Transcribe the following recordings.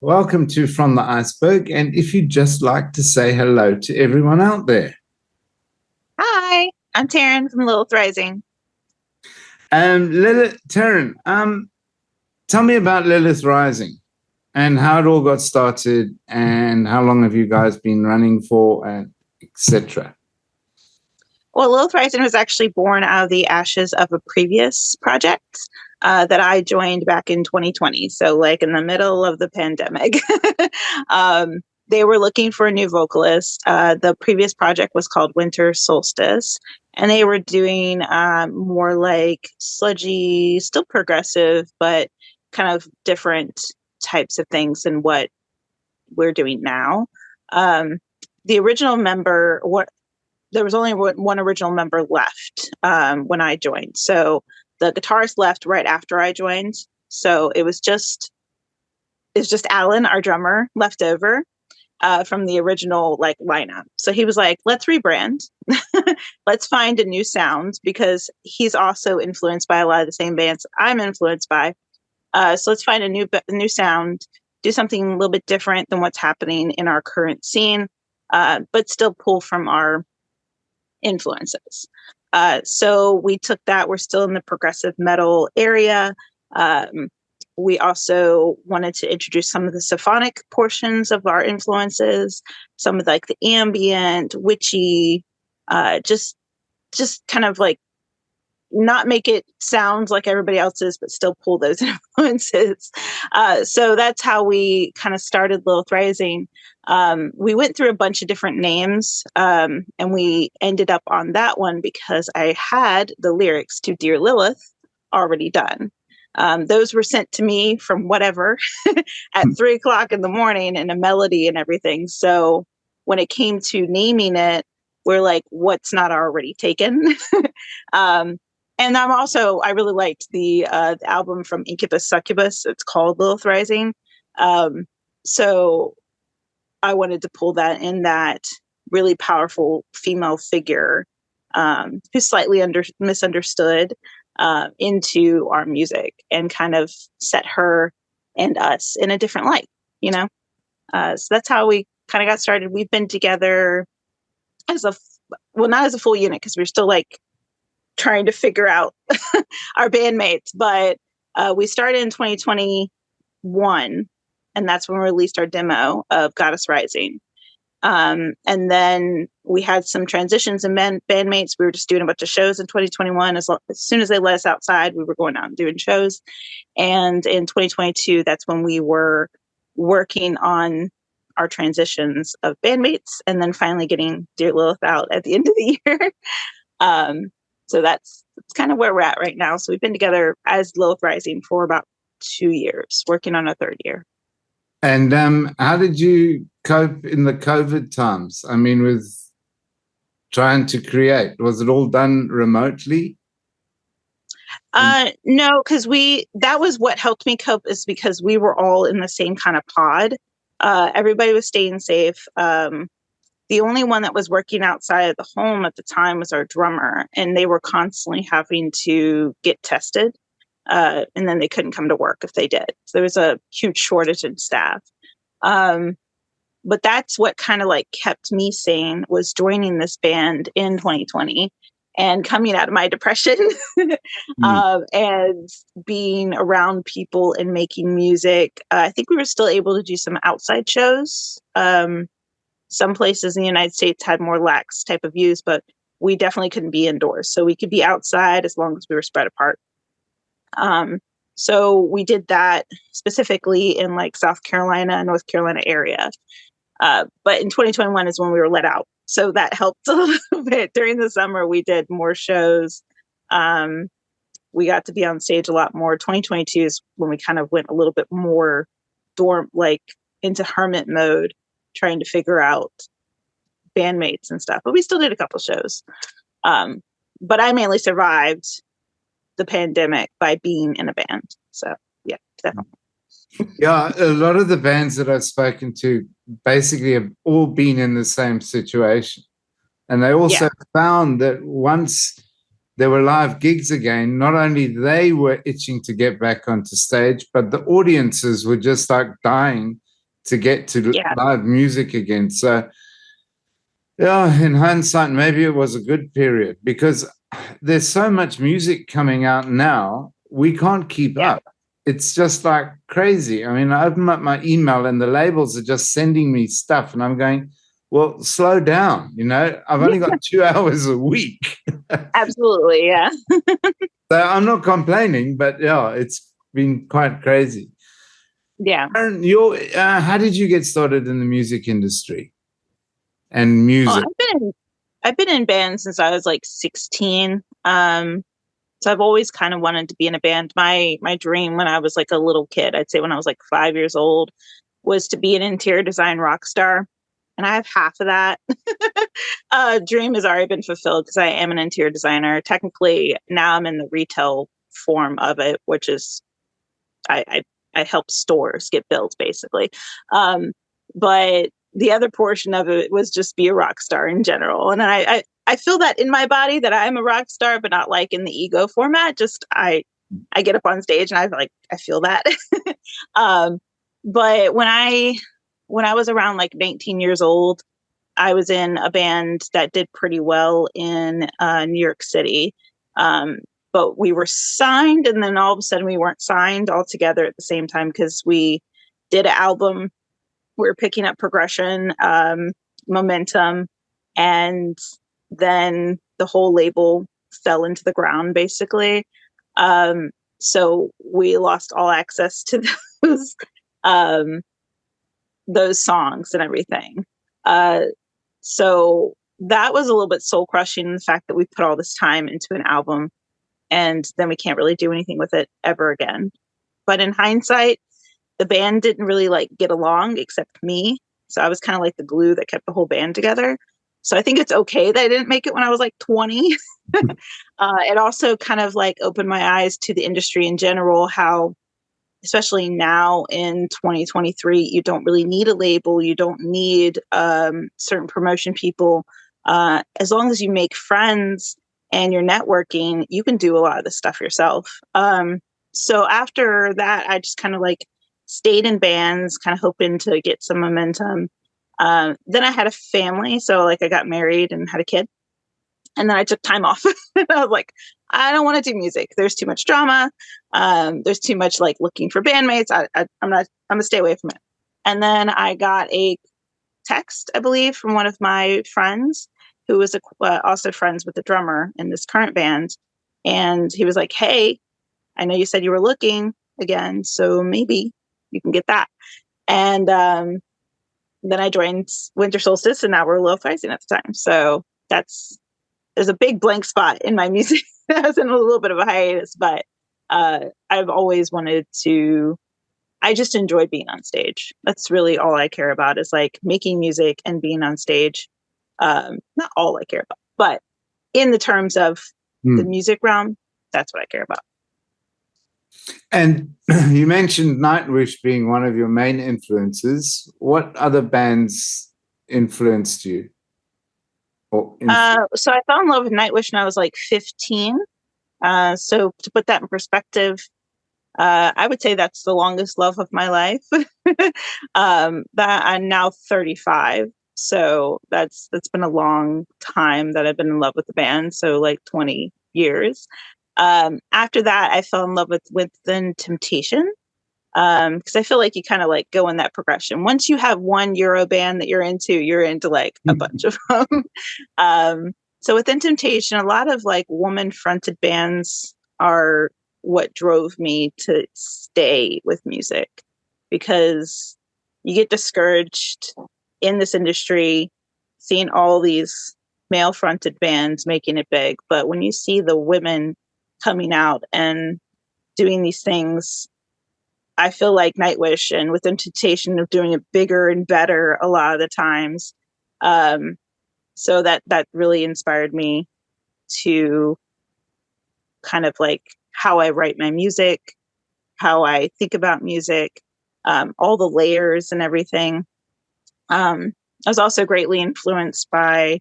Welcome to From the Iceberg. And if you'd just like to say hello to everyone out there. Hi, I'm Taryn from Lilith Rising. Taryn, tell me about Lilith Rising and how it all got started and how long have you guys been running for, and etc. Well, Lilith Rising was actually born out of the ashes of a previous project that I joined back in 2020. So like in the middle of the pandemic. They were looking for a new vocalist. The previous project was called Winter Solstice, and they were doing more like sludgy, still progressive, but kind of different types of things than what we're doing now. The original member, there was only one original member left when I joined. So the guitarist left right after I joined. So it's just Alan, our drummer, left over from the original like lineup. So he was like, let's rebrand. Let's find a new sound, because he's also influenced by a lot of the same bands I'm influenced by. So let's find a new sound, do something a little bit different than what's happening in our current scene, but still pull from our influences. So we took that. We're still in the progressive metal area. We also wanted to introduce some of the symphonic portions of our influences, some of like the ambient, witchy, just kind of like not make it sound like everybody else's, but still pull those influences. So that's how we kind of started Lilith Rising. We went through a bunch of different names, and we ended up on that one because I had the lyrics to Dear Lilith already done. Those were sent to me from whatever at 3:00 in the morning, and a melody and everything. So when it came to naming it, we're like, what's not already taken? And I really liked the album from Incubus Succubus. It's called Lilith Rising. So I wanted to pull that in, that really powerful female figure who's slightly misunderstood into our music, and kind of set her and us in a different light, you know? So that's how we kind of got started. We've been together not as a full unit, because we're still like trying to figure out our bandmates, but we started in 2021, and that's when we released our demo of Goddess Rising. And then we had some transitions in bandmates. We were just doing a bunch of shows in 2021. As soon as they let us outside, we were going out and doing shows. And in 2022, that's when we were working on our transitions of bandmates, and then finally getting Dear Lilith out at the end of the year. So that's kind of where we're at right now. So we've been together as Lilith Rising for about 2 years, working on a third year. And how did you cope in the COVID times? I mean, with trying to create, was it all done remotely? No, because that was what helped me cope, is because we were all in the same kind of pod. Everybody was staying safe. The only one that was working outside of the home at the time was our drummer, and they were constantly having to get tested. And then they couldn't come to work if they did. So there was a huge shortage in staff. But that's what kind of like kept me sane, was joining this band in 2020 and coming out of my depression and being around people and making music. I think we were still able to do some outside shows. Some places in the United States had more lax type of views, but we definitely couldn't be indoors. So we could be outside as long as we were spread apart. So we did that specifically in like South Carolina, North Carolina area. But in 2021 is when we were let out. So that helped a little bit. During the summer, we did more shows. We got to be on stage a lot more. 2022 is when we kind of went a little bit more into hermit mode, trying to figure out bandmates and stuff. But we still did a couple shows. But I mainly survived the pandemic by being in a band. So yeah, definitely. Yeah, a lot of the bands that I've spoken to basically have all been in the same situation. And they also found that once there were live gigs again, not only they were itching to get back onto stage, but the audiences were just like dying to get to Yeah. live music again. So, yeah, in hindsight, maybe it was a good period because there's so much music coming out now, we can't keep up. It's just like crazy. I mean, I open up my email and the labels are just sending me stuff, and I'm going, well, slow down. You know, I've only got 2 hours a week. Absolutely, yeah. So I'm not complaining, but yeah, it's been quite crazy. Yeah. Taryn, how did you get started in the music industry and music? Well, I've been in bands since I was like 16. So I've always kind of wanted to be in a band. My dream when I was like a little kid, I'd say when I was like 5 years old, was to be an interior design rock star. And I have half of that. Dream has already been fulfilled because I am an interior designer. Technically, now I'm in the retail form of it, which is I help stores get built, basically. But the other portion of it was just be a rock star in general. And I feel that in my body that I'm a rock star, but not like in the ego format. Just I get up on stage and I feel that. But when I was around like 19 years old, I was in a band that did pretty well in New York City. But we were signed, and then all of a sudden we weren't signed all together at the same time because we did an album. We were picking up progression, momentum, and then the whole label fell into the ground, basically. So we lost all access to those songs and everything. So that was a little bit soul crushing, the fact that we put all this time into an album and then we can't really do anything with it ever again. But in hindsight, the band didn't really like get along except me. So I was kind of like the glue that kept the whole band together. So I think it's okay that I didn't make it when I was like 20. It also kind of like opened my eyes to the industry in general, how especially now in 2023, you don't really need a label. You don't need certain promotion people. As long as you make friends and you're networking, you can do a lot of this stuff yourself. So after that, I just kind of like stayed in bands, kind of hoping to get some momentum. Then I had a family. So like I got married and had a kid. And then I took time off. I was like, I don't want to do music. There's too much drama. There's too much like looking for bandmates. I'm gonna stay away from it. And then I got a text, I believe, from one of my friends who was also friends with the drummer in this current band. And he was like, hey, I know you said you were looking again, so maybe you can get that. And then I joined Winter Solstice, and now we're Lilith Rising at the time. So there's a big blank spot in my music. I was in a little bit of a hiatus, but I've always wanted to. I just enjoy being on stage. That's really all I care about, is like making music and being on stage. Not all I care about, but in the terms of the music realm, that's what I care about. And you mentioned Nightwish being one of your main influences. What other bands influenced you? So I fell in love with Nightwish when I was like 15. So to put that in perspective, I would say that's the longest love of my life. That I'm now 35. So that's been a long time that I've been in love with the band. So like 20 years. After that, I fell in love with Within Temptation. Because I feel like you kind of like go in that progression. Once you have one Euro band that you're into like a bunch of them. So Within Temptation, a lot of like woman fronted bands are what drove me to stay with music, because you get discouraged in this industry, seeing all these male fronted bands making it big. But when you see the women coming out and doing these things, I feel like Nightwish and Within Temptation of doing it bigger and better a lot of the times. So that really inspired me to kind of like how I write my music, how I think about music, all the layers and everything. I was also greatly influenced by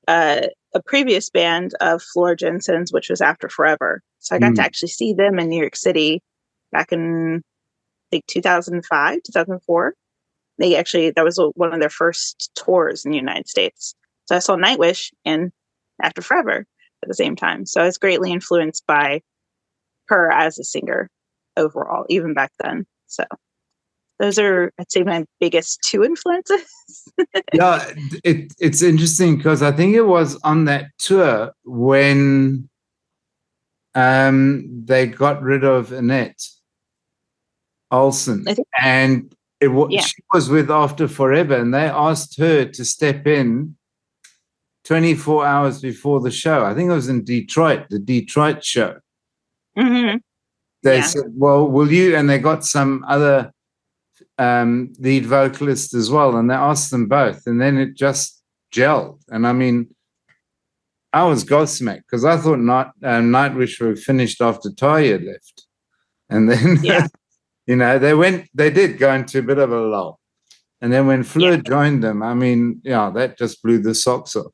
a previous band of Flora Jensen's, which was After Forever. So I got to actually see them in New York City back in, I think, 2005, 2004. that was one of their first tours in the United States. So I saw Nightwish and After Forever at the same time. So I was greatly influenced by her as a singer overall, even back then. So those are, I'd say, my biggest two influences. Yeah, it's interesting because I think it was on that tour when they got rid of Annette Olsen, and she was with After Forever, and they asked her to step in 24 hours before the show. I think it was in Detroit, the Detroit show. Mm-hmm. They said, well, will you? And they got some other lead vocalist as well, and they asked them both, and then it just gelled. And I mean, I was gobsmacked because I thought Nightwish were finished after Tarya left, and then they did go into a bit of a lull, and then when Fleur joined them, I mean, that just blew the socks off.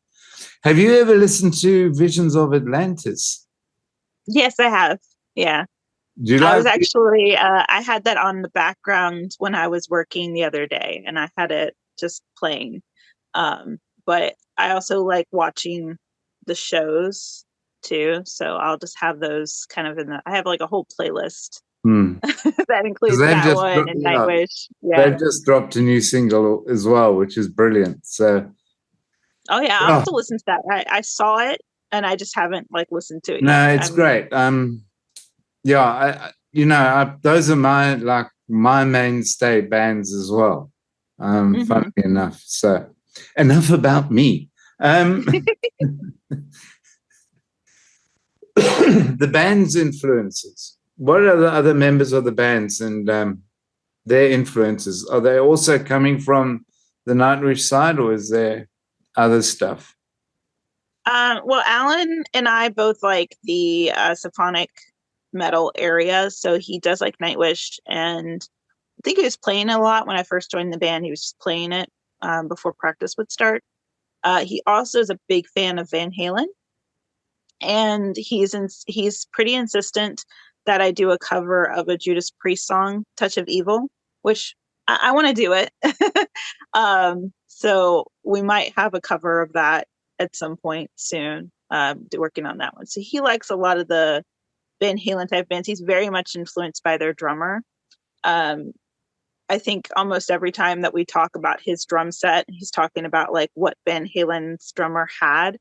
Have you ever listened to Visions of Atlantis? Yes, I have. Yeah. I was actually, I had that on the background when I was working the other day, and I had it just playing. But I also like watching the shows too. So I'll just have those kind of I have like a whole playlist that includes that one and Nightwish. They've just dropped a new single as well, which is brilliant. So. Oh yeah, I'll have to listen to that. I saw it and I just haven't listened to it yet. No, it's great. Those are my mainstay bands as well. Funnily enough. So enough about me. The band's influences. What are the other members of the bands and their influences? Are they also coming from the Nightwish side, or is there other stuff? Well, Alan and I both like the symphonic metal area, so he does like Nightwish, and I think he was playing a lot when I first joined the band. He was just playing it before practice would start. He also is a big fan of Van Halen, and he's pretty insistent that I do a cover of a Judas Priest song, "Touch of Evil," which I want to do it. So we might have a cover of that at some point soon. Working on that one. So he likes a lot of the Van Halen type bands. He's very much influenced by their drummer. I think almost every time that we talk about his drum set, he's talking about what Van Halen's drummer had.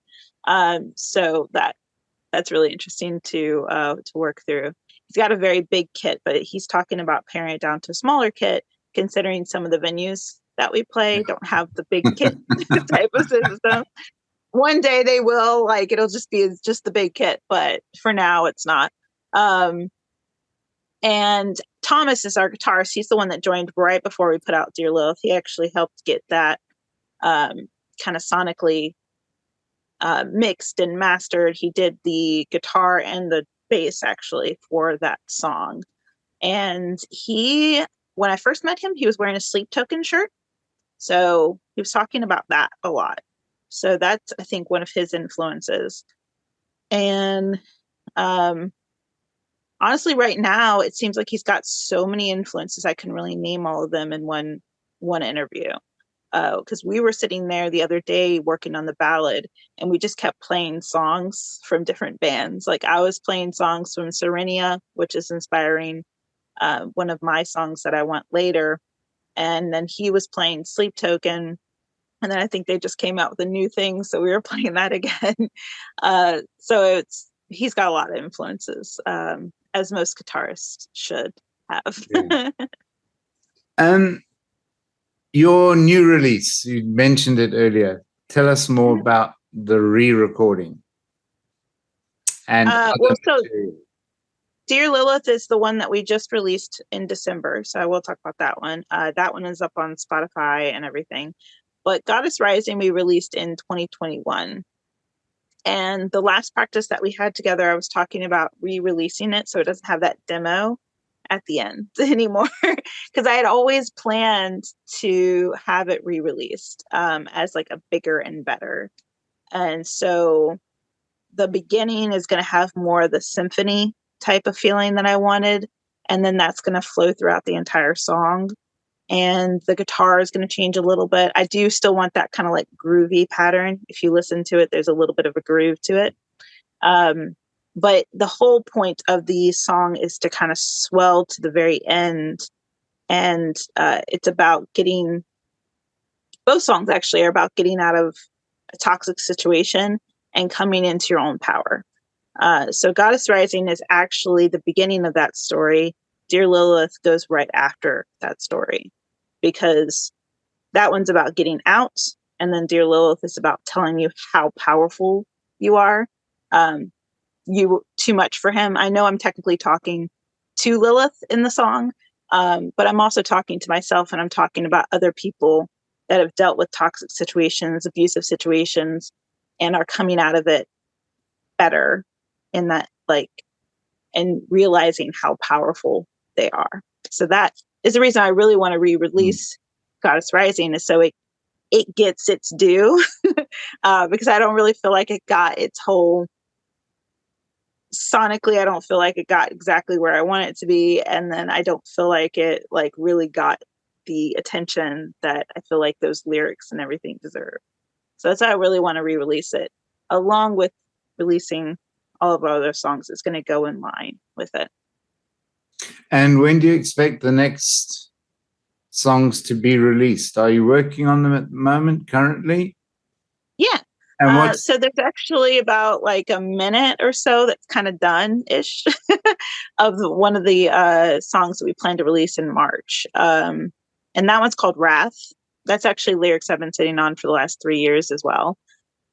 So that's really interesting to work through. He's got a very big kit, but he's talking about paring it down to a smaller kit, considering some of the venues that we play don't have the big kit type of system. One day they will, it'll just be just the big kit, but for now it's not. And Thomas is our guitarist. He's the one that joined right before we put out Dear Lilith. He actually helped get that kind of sonically mixed and mastered. He did the guitar and the bass actually for that song. And when I first met him, he was wearing a Sleep Token shirt. So he was talking about that a lot. So that's, I think, one of his influences. And honestly, right now, it seems like he's got so many influences. I can really name all of them in one interview. Because we were sitting there the other day working on the ballad, and we just kept playing songs from different bands. I was playing songs from Serenia, which is inspiring one of my songs that I want later. And then he was playing Sleep Token. And then I think they just came out with a new thing, so we were playing that again. So he's got a lot of influences, as most guitarists should have. Yeah. Your new release, you mentioned it earlier. Tell us more about the re-recording. And Dear Lilith is the one that we just released in December, so I will talk about that one. That one is up on Spotify and everything. But Goddess Rising we released in 2021. And the last practice that we had together, I was talking about re-releasing it so it doesn't have that demo at the end anymore, because I had always planned to have it re-released as a bigger and better. And so the beginning is going to have more of the symphony type of feeling that I wanted, and then that's going to flow throughout the entire song. and the guitar is going to change a little bit. I do still want that kind of like groovy pattern. If you listen to it, there's a little bit of a groove to it. But the whole point of the song is to kind of swell to the very end. And it's about getting, both songs actually are about getting out of a toxic situation and coming into your own power. So Goddess Rising is actually the beginning of that story. Dear Lilith goes right after that story, because that one's about getting out. And then Dear Lilith is about telling you how powerful you are. You were too much for him. I know I'm technically talking to Lilith in the song, but I'm also talking to myself, and I'm talking about other people that have dealt with toxic situations, abusive situations, and are coming out of it better in that, like, and realizing how powerful they are. So that is the reason I really want to re-release Goddess Rising, is so it gets its due, because I don't really feel like it got its whole, sonically, I don't feel like it got exactly where I want it to be. And then I don't feel like it like really got the attention that I feel like those lyrics and everything deserve. So that's why I really want to re-release it, along with releasing all of our other songs. It's going to go in line with it. And when do you expect the next songs to be released? Are you working on them at the moment currently? Yeah. And so there's actually about like a minute or so that's kind of done-ish of one of the songs that we plan to release in March. And that one's called Wrath. That's actually lyrics I've been sitting on for the last 3 years as well.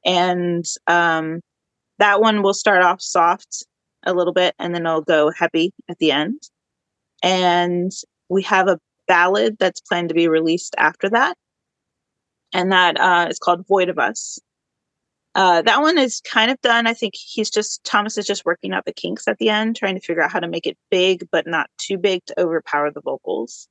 And that one will start off soft a little bit, and then it'll go heavy at the end. And we have a ballad that's planned to be released after that. And that is called Void of Us. That one is kind of done. I think Thomas is just working out the kinks at the end, trying to figure out how to make it big, but not too big to overpower the vocals.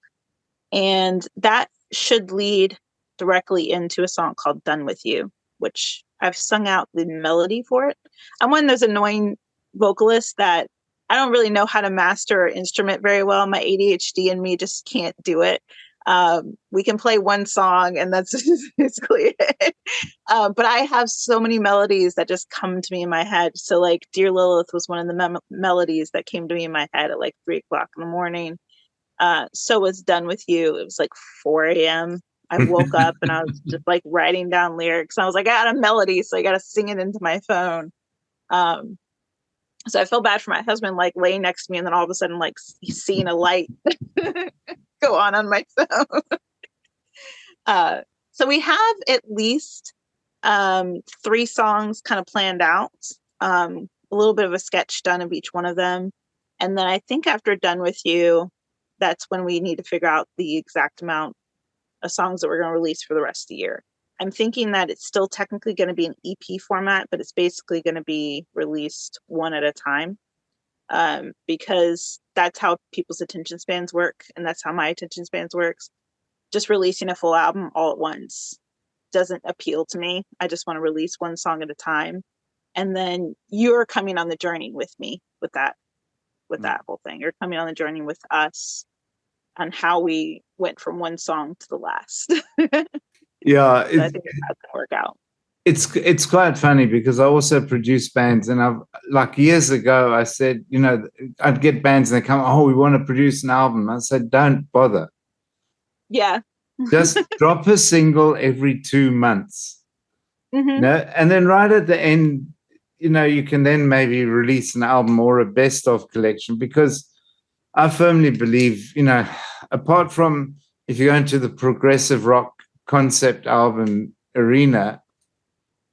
And that should lead directly into a song called Done With You, which I've sung out the melody for it. I'm one of those annoying vocalists that I don't really know how to master an instrument very well. My ADHD and me just can't do it. We can play one song and that's basically it. But I have so many melodies that just come to me in my head. So like Dear Lilith was one of the melodies that came to me in my head at like 3 o'clock in the morning. So was Done With You. It was like 4 a.m. I woke up and I was just like writing down lyrics. I was like, I got a melody, so I got to sing it into my phone. So I feel bad for my husband, like laying next to me, and then all of a sudden, like he's seeing a light go on my phone. So we have at least 3 songs kind of planned out, a little bit of a sketch done of each one of them. And then I think after Done With You, that's when we need to figure out the exact amount of songs that we're going to release for the rest of the year. I'm thinking that it's still technically going to be an EP format, but it's basically going to be released one at a time, because that's how people's attention spans work. And that's how my attention spans works. Just releasing a full album all at once doesn't appeal to me. I just want to release one song at a time. And then you're coming on the journey with me with that whole thing. You're coming on the journey with us on how we went from one song to the last. Yeah, so I think that's gonna work out. It's quite funny because I also produce bands, and I've, like, years ago I said, I'd get bands and they come, oh, we want to produce an album. I said, don't bother. Yeah. Just drop a single every 2 months. Mm-hmm. And then right at the end, you can then maybe release an album or a best of collection, because I firmly believe, apart from if you go into the progressive rock concept album arena,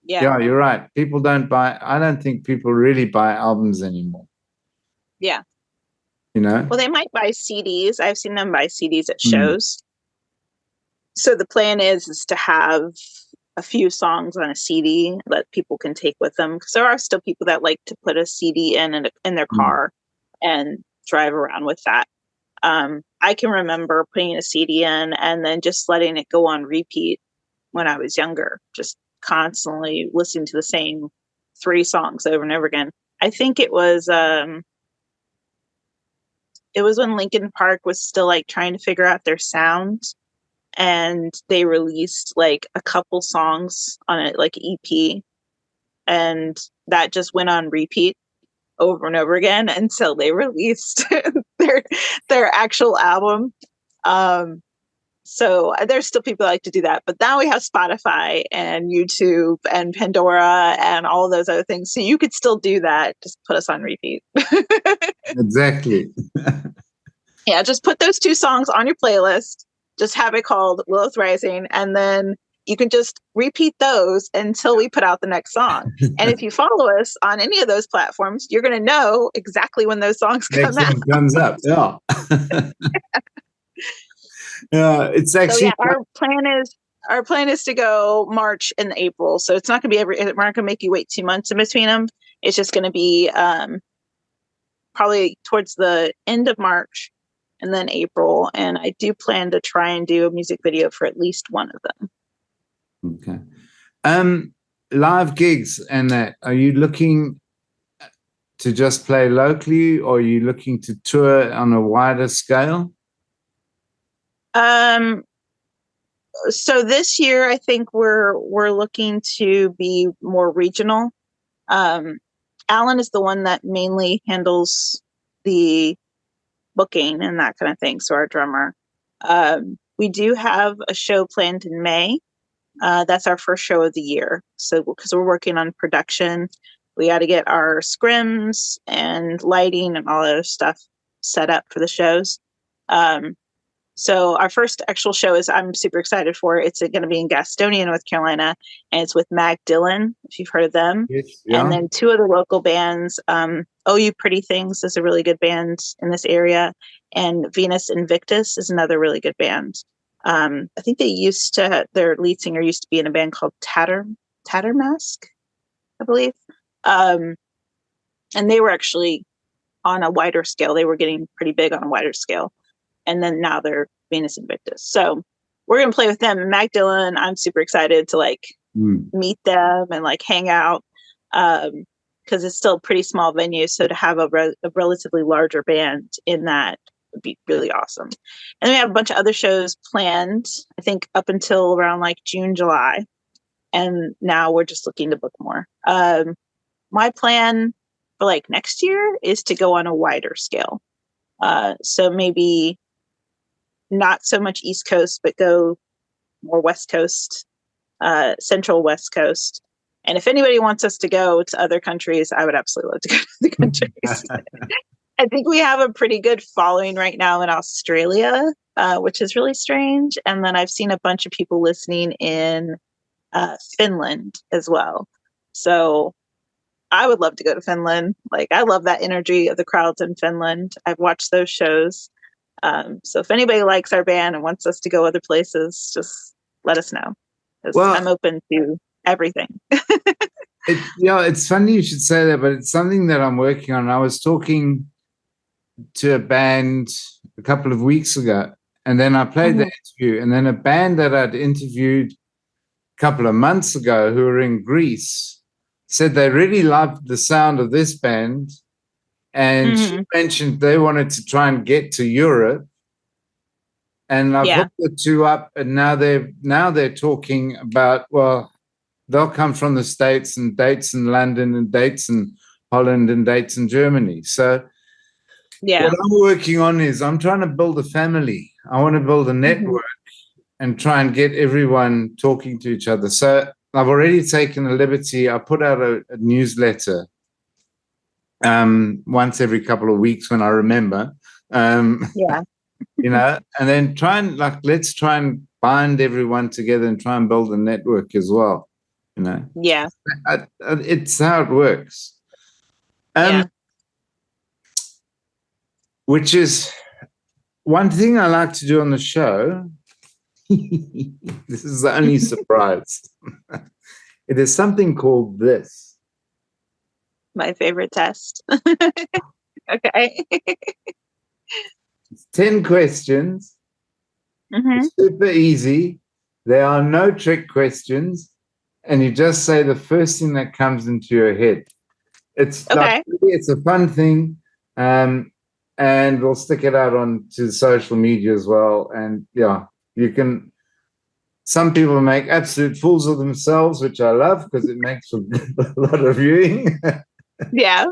yeah, you're right. People don't buy, I don't think people really buy albums anymore. Yeah. Well, they might buy CDs. I've seen them buy CDs at shows. So the plan is to have a few songs on a CD that people can take with them, because there are still people that like to put a CD in their car and drive around with that. I can remember putting a CD in and then just letting it go on repeat when I was younger, just constantly listening to the same 3 songs over and over again. I think it was when Linkin Park was still like trying to figure out their sound, and they released like a couple songs on it, like EP, and that just went on repeat over and over again until they released their actual album. So there's still people that like to do that, but now we have Spotify and YouTube and Pandora and all those other things. So you could still do that. Just put us on repeat. Exactly. Yeah, just put those 2 songs on your playlist. Just have it called Lilith Rising, and then you can just repeat those until we put out the next song. And if you follow us on any of those platforms, you're going to know exactly when those songs come out. Comes up. Yeah. Yeah, it's actually. So yeah, our plan is to go March and April. So it's not going to be we're not going to make you wait 2 months in between them. It's just going to be probably towards the end of March and then April. And I do plan to try and do a music video for at least one of them. Okay. Live gigs and that, are you looking to just play locally, or are you looking to tour on a wider scale? So this year I think we're looking to be more regional. Alan is the one that mainly handles the booking and that kind of thing. So our drummer. We do have a show planned in May. That's our first show of the year. So because we're working on production, we got to get our scrims and lighting and all that other stuff set up for the shows. So our first actual show I'm super excited for. It's going to be in Gastonia, North Carolina, and it's with Mag Dillon, if you've heard of them. Yes, yeah. And then 2 other local bands. Oh You Pretty Things is a really good band in this area, and Venus Invictus is another really good band. I think their lead singer used to be in a band called Tattermask, I believe. And they were actually on a wider scale. They were getting pretty big on a wider scale. And then now they're Venus Invictus. So we're going to play with them. And Mag Dillon, I'm super excited to meet them and hang out. Because it's still a pretty small venue. So to have a relatively larger band in that would be really awesome. And then we have a bunch of other shows planned, I think up until around June, July. And now we're just looking to book more. My plan for next year is to go on a wider scale. So maybe not so much East Coast, but go more West Coast, Central West Coast. And if anybody wants us to go to other countries, I would absolutely love to go to the countries. I think we have a pretty good following right now in Australia, which is really strange. And then I've seen a bunch of people listening in Finland as well. So I would love to go to Finland. I love that energy of the crowds in Finland. I've watched those shows. So if anybody likes our band and wants us to go other places, just let us know. Well, I'm open to everything. It's funny you should say that, but it's something that I'm working on. I was talking to a band a couple of weeks ago, and then I played the interview, and then a band that I'd interviewed a couple of months ago who were in Greece said they really loved the sound of this band, and she mentioned they wanted to try and get to Europe. And I've hooked the 2 up, and now they're talking about, well, they'll come from the States and dates in London and dates in Holland and dates in Germany. So what I'm working on is I'm trying to build a family. I want to build a network and try and get everyone talking to each other. So I've already taken the liberty. I put out a newsletter once every couple of weeks when I remember. And then let's try and bind everyone together and try and build a network as well. It's how it works. Which is one thing I like to do on the show. This is the only surprise. It is something called this. My favorite test. Okay. It's 10 questions. It's super easy. There are no trick questions. And you just say the first thing that comes into your head. It's it's a fun thing. And we'll stick it out onto social media as well. And you can Some people make absolute fools of themselves, which I love because it makes for a lot of viewing. Yeah.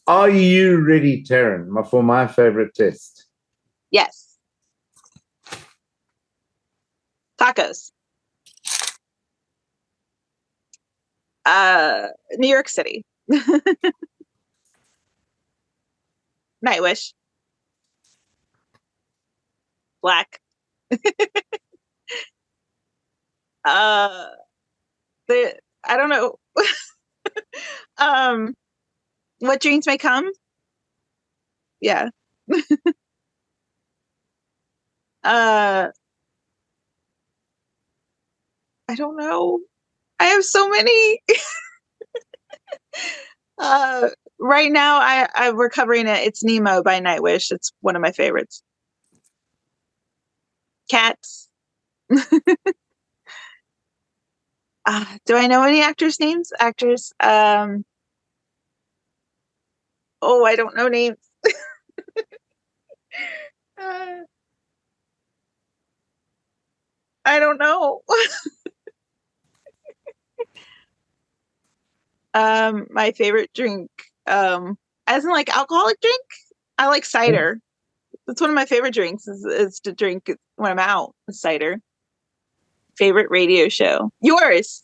Are you ready, Taryn, for my favorite test? Yes. Tacos. New York City. Nightwish. Black. I don't know. What dreams may come. Yeah. I don't know. I have so many. Right now we're covering it. It's Nemo by Nightwish. It's one of my favorites. Cats. Do I know any actors' names? Actors. Oh, I don't know names. I don't know. My favorite drink, as in like alcoholic drink, I like cider. That's one of my favorite drinks is to drink when I'm out. Cider. Favorite radio show. Yours.